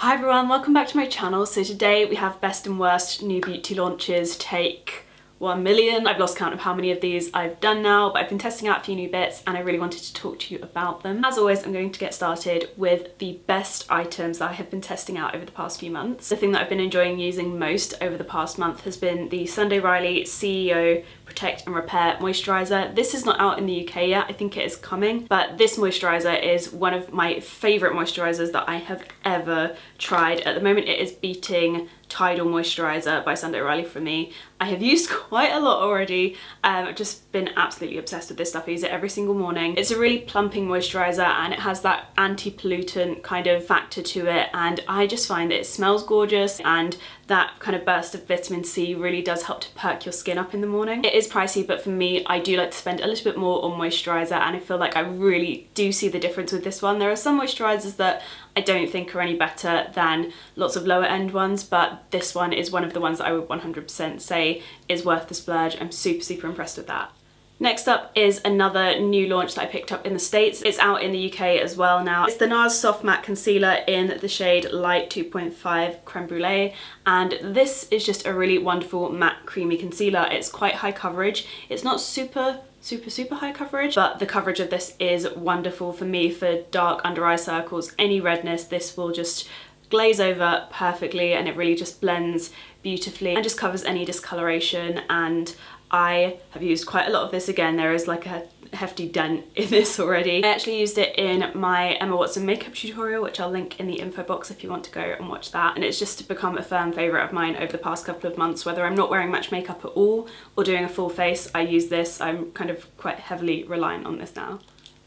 Hi everyone, welcome back to my channel. So today we have best and worst new beauty launches take 1 million. I've lost count of how many of these I've done now, but I've been testing out a few new bits and I really wanted to talk to you about them. As always, I'm going to get started with the best items that I have been testing out over the past few months. The thing that I've been enjoying using most over the past month has been the Sunday Riley C.E.O. Protect and Repair Moisturiser. This is not out in the UK yet, I think it is coming, but this moisturiser is one of my favourite moisturisers that I have ever tried. At the moment it is beating Tidal Moisturiser by Sunday Riley for me. I have used quite a lot already. I've just been absolutely obsessed with this stuff. I use it every single morning. It's a really plumping moisturiser and it has that anti-pollutant kind of factor to it, and I just find that it smells gorgeous, and that kind of burst of vitamin C really does help to perk your skin up in the morning. It is pricey, but for me, I do like to spend a little bit more on moisturiser, and I feel like I really do see the difference with this one. There are some moisturisers that I don't think are any better than lots of lower end ones, but this one is one of the ones that I would 100% say is worth the splurge. I'm super impressed with that. Next up is another new launch that I picked up in the States. It's out in the UK as well now. It's the NARS Soft Matte Concealer in the shade Light 2.5 Creme Brulee, and this is just a really wonderful matte creamy concealer. It's quite high coverage. It's not super high coverage, but the coverage of this is wonderful for me for dark under eye circles, any redness. This will just glaze over perfectly and it really just blends beautifully and just covers any discoloration, and I have used quite a lot of this. Again, there is like a hefty dent in this already. I actually used it in my Emma Watson makeup tutorial, which I'll link in the info box if you want to go and watch that. And it's just become a firm favourite of mine over the past couple of months. Whether I'm not wearing much makeup at all or doing a full face, I use this. I'm kind of quite heavily reliant on this now.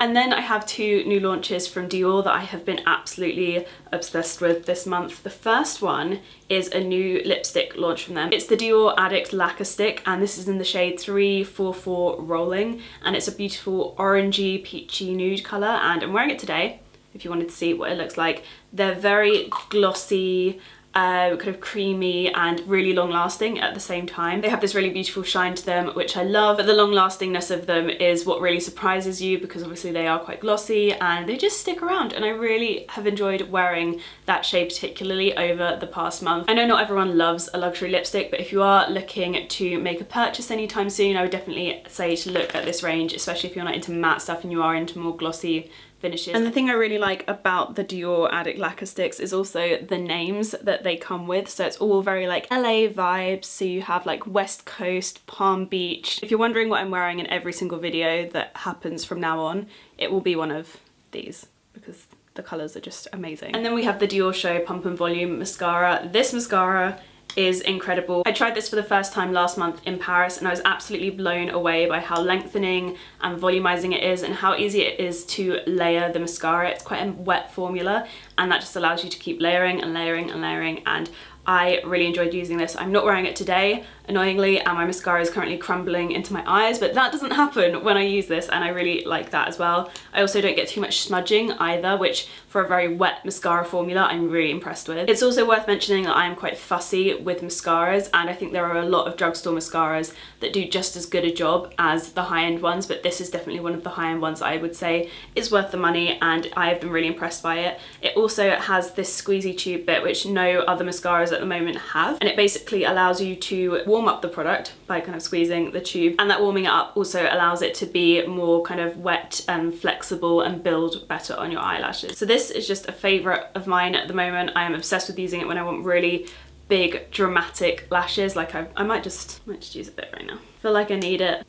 And then I have two new launches from DIOR that I have been absolutely obsessed with this month. The first one is a new lipstick launch from them. It's the DIOR ADDICT Lacquer Stick, and this is in the shade 344 Rolling, and it's a beautiful orangey peachy nude colour, and I'm wearing it today if you wanted to see what it looks like. They're very glossy, kind of creamy and really long lasting at the same time. They have this really beautiful shine to them, which I love, but the long lastingness of them is what really surprises you, because obviously they are quite glossy and they just stick around, and I really have enjoyed wearing that shade particularly over the past month. I know not everyone loves a luxury lipstick, but if you are looking to make a purchase anytime soon, I would definitely say to look at this range, especially if you're not into matte stuff and you are into more glossy finishes. And the thing I really like about the DIOR ADDICT Lacquer Sticks is also the names that they come with. So it's all very like LA vibes. So you have like West Coast, Palm Beach. If you're wondering what I'm wearing in every single video that happens from now on, it will be one of these because the colours are just amazing. And then we have the DIOR Show Pump and Volume Mascara. This mascara is incredible. I tried this for the first time last month in Paris and I was absolutely blown away by how lengthening and volumizing it is and how easy it is to layer the mascara. It's quite a wet formula and that just allows you to keep layering and layering and layering, and I really enjoyed using this. I'm not wearing it today, annoyingly, and my mascara is currently crumbling into my eyes, but that doesn't happen when I use this, and I really like that as well. I also don't get too much smudging either, which for a very wet mascara formula I'm really impressed with. It's also worth mentioning that I am quite fussy with mascaras, and I think there are a lot of drugstore mascaras that do just as good a job as the high-end ones, but this is definitely one of the high-end ones I would say is worth the money, and I have been really impressed by it. It also has this squeezy tube bit, which no other mascaras at the moment have, and it basically allows you to warm up the product by kind of squeezing the tube, and that warming it up also allows it to be more kind of wet and flexible and build better on your eyelashes. So this is just a favourite of mine at the moment. I am obsessed with using it when I want really big dramatic lashes. Like I might just use a bit right now. I feel like I need it.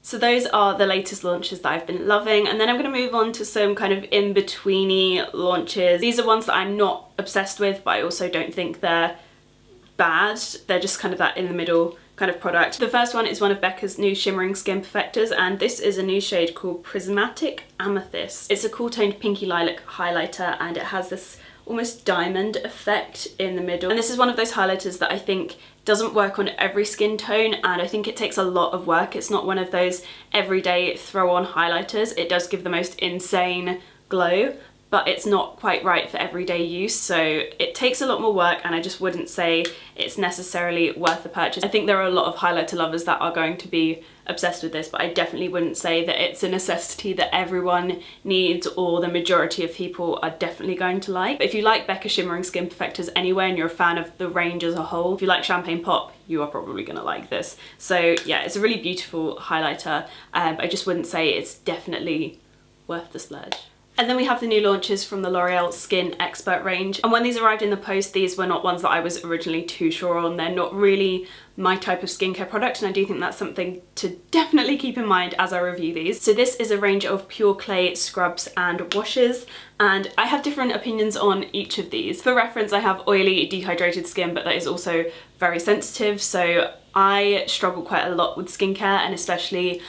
So those are the latest launches that I've been loving, and then I'm going to move on to some kind of in-betweeny launches. These are ones that I'm not obsessed with, but I also don't think they're bad. They're just kind of that in the middle kind of product. The first one is one of Becca's new shimmering skin perfectors, and this is a new shade called Prismatic Amethyst. It's a cool toned pinky lilac highlighter, and it has this almost diamond effect in the middle. And this is one of those highlighters that I think doesn't work on every skin tone, and I think it takes a lot of work. It's not one of those everyday throw on highlighters. It does give the most insane glow, but it's not quite right for everyday use, so it takes a lot more work, and I just wouldn't say it's necessarily worth the purchase. I think there are a lot of highlighter lovers that are going to be obsessed with this, but I definitely wouldn't say that it's a necessity that everyone needs or the majority of people are definitely going to like. But if you like Becca Shimmering Skin Perfectors anyway and you're a fan of the range as a whole, if you like Champagne Pop, you are probably gonna like this. So yeah, it's a really beautiful highlighter. I just wouldn't say it's definitely worth the splurge. And then we have the new launches from the L'Oreal Skin Expert range. And when these arrived in the post, these were not ones that I was originally too sure on. They're not really my type of skincare product, and I do think that's something to definitely keep in mind as I review these. So this is a range of pure clay scrubs and washes, and I have different opinions on each of these. For reference, I have oily, dehydrated skin, but that is also very sensitive, so I struggle quite a lot with skincare, and especially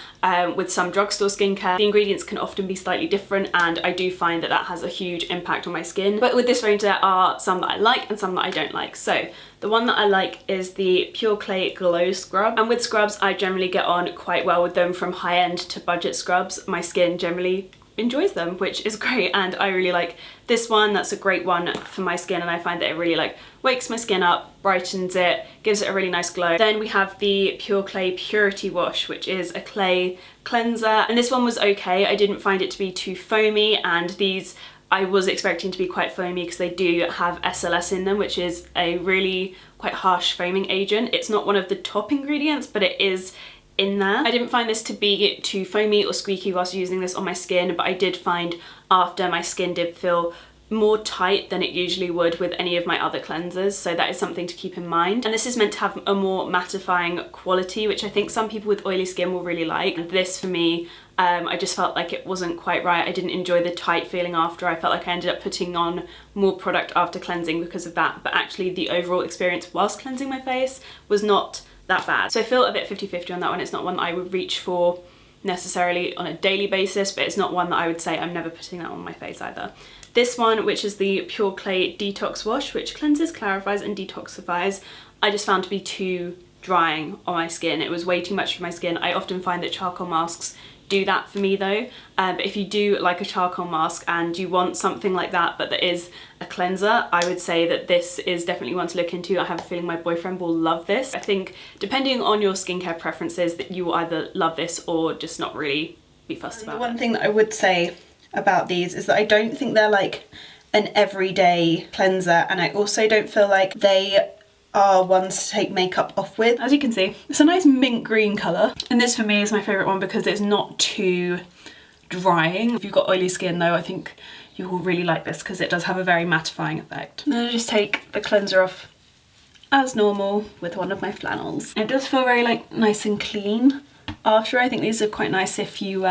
with some drugstore skincare. The ingredients can often be slightly different, and I do find that that has a huge impact on my skin. But with this range, there are some that I like and some that I don't like. So the one that I like is the Pure Clay Glow Scrub. And with scrubs, I generally get on quite well with them. From high-end to budget scrubs, my skin generally enjoys them, which is great, and I really like this one. That's a great one for my skin, and I find that it really like wakes my skin up, brightens it, gives it a really nice glow. Then we have the Pure Clay Purity Wash, which is a clay cleanser, and this one was okay. I didn't find it to be too foamy, and these I was expecting to be quite foamy because they do have SLS in them, which is a really quite harsh foaming agent. It's not one of the top ingredients, but it is in there. I didn't find this to be too foamy or squeaky whilst using this on my skin, but I did find after my skin did feel more tight than it usually would with any of my other cleansers, so that is something to keep in mind. And this is meant to have a more mattifying quality, which I think some people with oily skin will really like. And this for me, I just felt like it wasn't quite right. I didn't enjoy the tight feeling after. I felt like I ended up putting on more product after cleansing because of that, but actually the overall experience whilst cleansing my face was not that bad. So I feel a bit 50-50 on that one. It's not one that I would reach for necessarily on a daily basis, but it's not one that I would say I'm never putting that on my face either. This one, which is the Pure Clay Detox Wash, which cleanses, clarifies and detoxifies, I just found to be too drying on my skin. It was way too much for my skin. I often find that charcoal masks do that for me though. But if you do like a charcoal mask and you want something like that but that is a cleanser, I would say that this is definitely one to look into. I have a feeling my boyfriend will love this. I think depending on your skincare preferences, that you will either love this or just not really be fussed about it. One thing that I would say about these is that I don't think they're like an everyday cleanser, and I also don't feel like they are ones to take makeup off with. As you can see, it's a nice mint green colour, and this for me is my favourite one because it's not too drying. If you've got oily skin though, I think you will really like this because it does have a very mattifying effect. And then I just take the cleanser off as normal with one of my flannels. It does feel very like nice and clean after. I think these are quite nice if you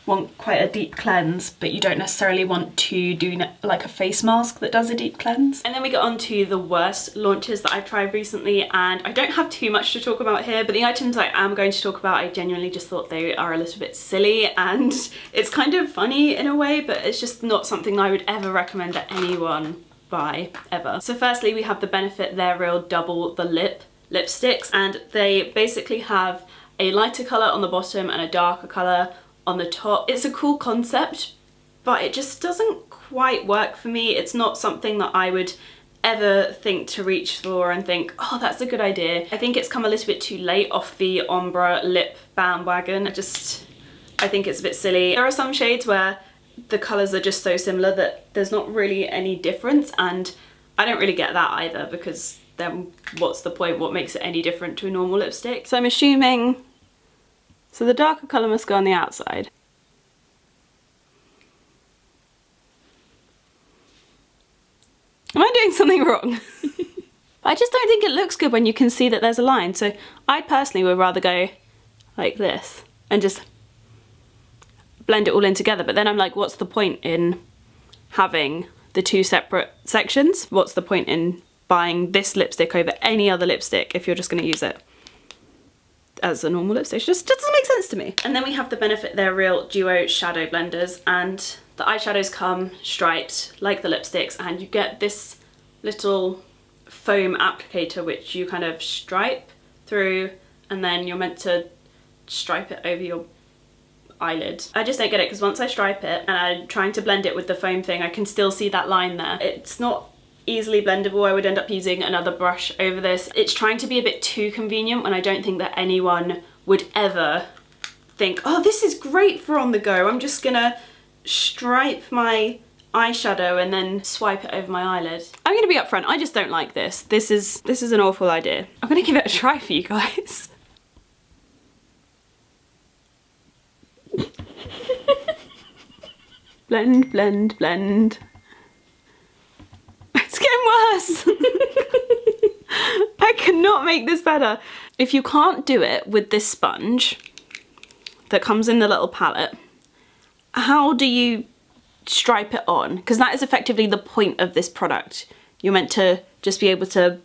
want quite a deep cleanse, but you don't necessarily want to do like a face mask that does a deep cleanse. And then we get on to the worst launches that I've tried recently, and I don't have too much to talk about here, but the items I am going to talk about, I genuinely just thought they are a little bit silly, and it's kind of funny in a way, but it's just not something I would ever recommend that anyone buy, ever. So firstly, we have the Benefit They're Real Double the Lip lipsticks, and they basically have a lighter colour on the bottom and a darker colour on the top. It's a cool concept, but it just doesn't quite work for me. It's not something that I would ever think to reach for and think, oh, that's a good idea. I think it's come a little bit too late off the ombre lip bandwagon. I think it's a bit silly. There are some shades where the colours are just so similar that there's not really any difference, and I don't really get that either, because then what's the point? What makes it any different to a normal lipstick? So I'm assuming, so the darker colour must go on the outside. Am I doing something wrong? I just don't think it looks good when you can see that there's a line. So I personally would rather go like this and just blend it all in together. But then I'm like, what's the point in having the two separate sections? What's the point in buying this lipstick over any other lipstick if you're just going to use it as a normal lipstick? It just doesn't make sense to me. And then we have the Benefit They're Real Duo Shadow Blenders, and the eyeshadows come striped like the lipsticks, and you get this little foam applicator which you kind of stripe through, and then you're meant to stripe it over your eyelid. I just don't get it because once I stripe it and I'm trying to blend it with the foam thing, I can still see that line there. It's not easily blendable. I would end up using another brush over this. It's trying to be a bit too convenient when I don't think that anyone would ever think, oh, this is great for on the go. I'm just gonna stripe my eyeshadow and then swipe it over my eyelid. I'm gonna be upfront, I just don't like this. This is an awful idea. I'm gonna give it a try for you guys. Blend, blend, blend. It's getting worse. I cannot make this better. If you can't do it with this sponge that comes in the little palette, how do you stripe it on? Because that is effectively the point of this product. You're meant to just be able to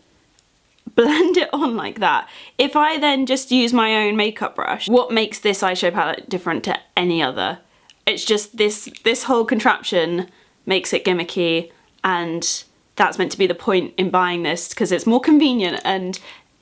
blend it on like that. If I then just use my own makeup brush, what makes this eyeshadow palette different to any other? It's just this whole contraption makes it gimmicky, and that's meant to be the point in buying this, because it's more convenient,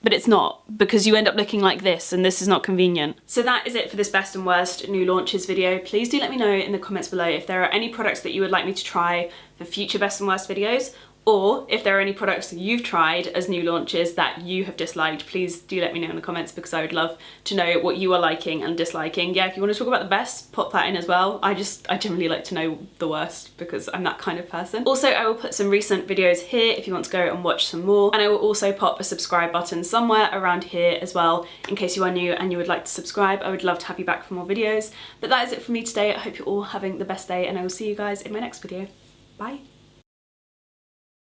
but it's not, because you end up looking like this, and this is not convenient. So that is it for this best and worst new launches video. Please do let me know in the comments below if there are any products that you would like me to try for future best and worst videos, or if there are any products that you've tried as new launches that you have disliked. Please do let me know in the comments, because I would love to know what you are liking and disliking. Yeah, if you want to talk about the best, pop that in as well. I generally like to know the worst because I'm that kind of person. Also, I will put some recent videos here if you want to go and watch some more, and I will also pop a subscribe button somewhere around here as well in case you are new and you would like to subscribe. I would love to have you back for more videos. But that is it for me today. I hope you're all having the best day, and I will see you guys in my next video. Bye.